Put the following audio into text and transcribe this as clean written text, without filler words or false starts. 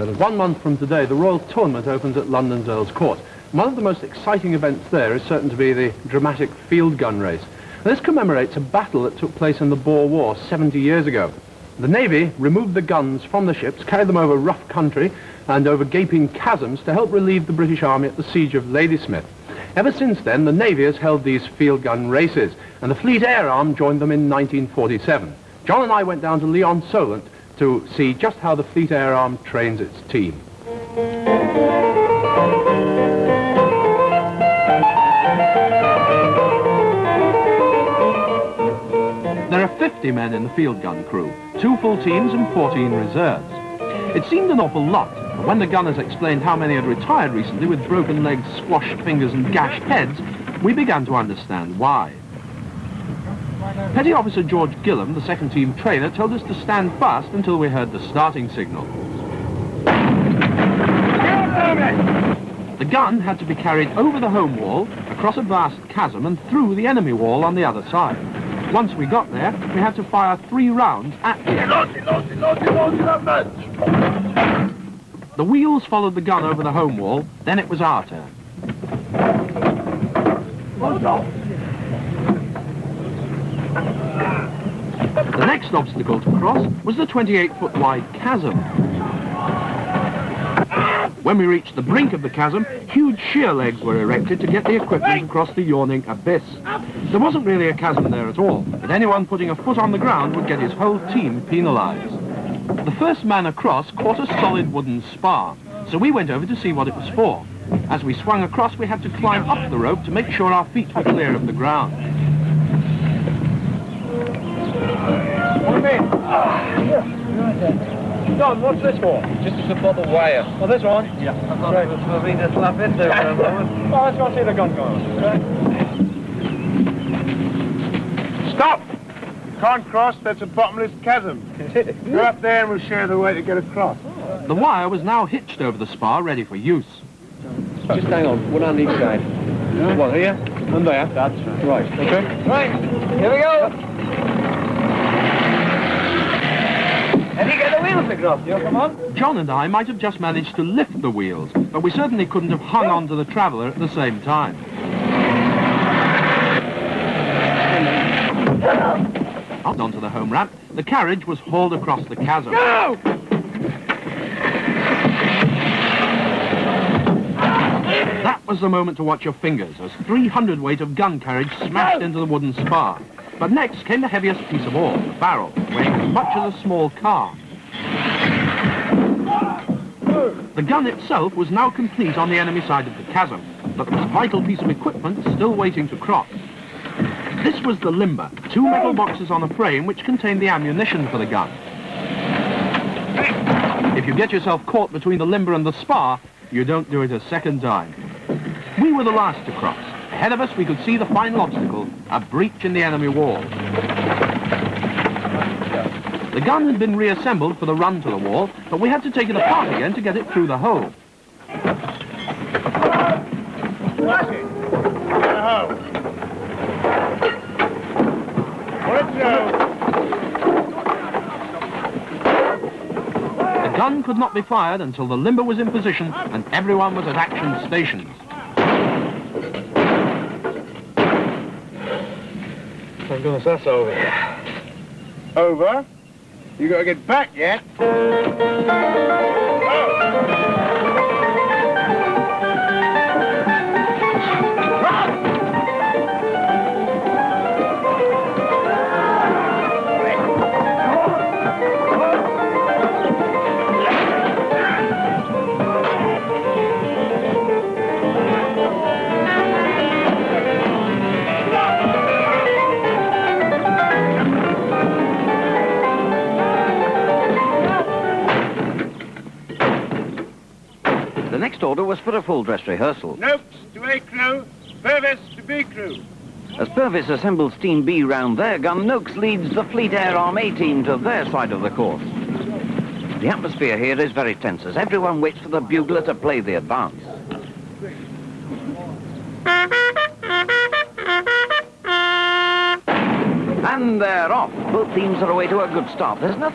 1 month from today, the Royal Tournament opens at London's Earl's Court. One of the most exciting events there is certain to be the dramatic field gun race. This commemorates a battle that took place in the Boer War 70 years ago. The Navy removed the guns from the ships, carried them over rough country and over gaping chasms to help relieve the British Army at the siege of Ladysmith. Ever since then, the Navy has held these field gun races, and the Fleet Air Arm joined them in 1947. John and I went down to Lyon, Solent, to see just how the Fleet Air Arm trains its team. There are 50 men in the field gun crew, 2 full teams and 14 reserves. It seemed an awful lot, but when the gunners explained how many had retired recently with broken legs, squashed fingers and gashed heads, we began to understand why. Petty Officer George Gilholm, the second team trainer, told us to stand fast until we heard the starting signal. The gun had to be carried over the home wall, across a vast chasm and through the enemy wall on the other side. Once we got there, we had to fire 3 rounds at the enemy. The wheels followed the gun over the home wall, then it was our turn. The next obstacle to cross was the 28-foot wide chasm. When we reached the brink of the chasm, huge sheer legs were erected to get the equipment across the yawning abyss. There wasn't really a chasm there at all, but anyone putting a foot on the ground would get his whole team penalised. The first man across caught a solid wooden spar, so we went over to see what it was for. As we swung across, we had to climb up the rope to make sure our feet were clear of the ground. John, what's this for? Just to support the wire. Oh, this one? Yeah. I'm not right. For me to slap into for a moment. Oh, let's go see the gun going. Right. Stop! Can't cross, that's a bottomless chasm. Go up there and we'll share the way to get across. The wire was now hitched over the spar, ready for use. Just hang on, one on each side. Yeah. One here and there. That's Right, okay. Right, here we go. Have you got the wheels across? You come on. John and I might have just managed to lift the wheels, but we certainly couldn't have hung on to the traveller at the same time. Up onto the home ramp, the carriage was hauled across the chasm. Go! That was the moment to watch your fingers as 300 weight of gun carriage smashed into the wooden spar. But next came the heaviest piece of all, the barrel, weighing as much as a small car. The gun itself was now complete on the enemy side of the chasm, but there was a vital piece of equipment still waiting to cross. This was the limber, 2 metal boxes on a frame which contained the ammunition for the gun. If you get yourself caught between the limber and the spar, you don't do it a second time. We were the last to cross. Ahead of us, we could see the final obstacle, a breach in the enemy wall. The gun had been reassembled for the run to the wall, but we had to take it apart again to get it through the hole. The gun could not be fired until the limber was in position and everyone was at action stations. Thank goodness that's over. Over? You got to get back yet? The next order was for a full dress rehearsal. Noakes to A crew, Purves to B crew. As Purves assembles Team B round their gun, Noakes leads the Fleet Air Arm A team to their side of the course. The atmosphere here is very tense as everyone waits for the bugler to play the advance. And they're off. Both teams are away to a good start. There's nothing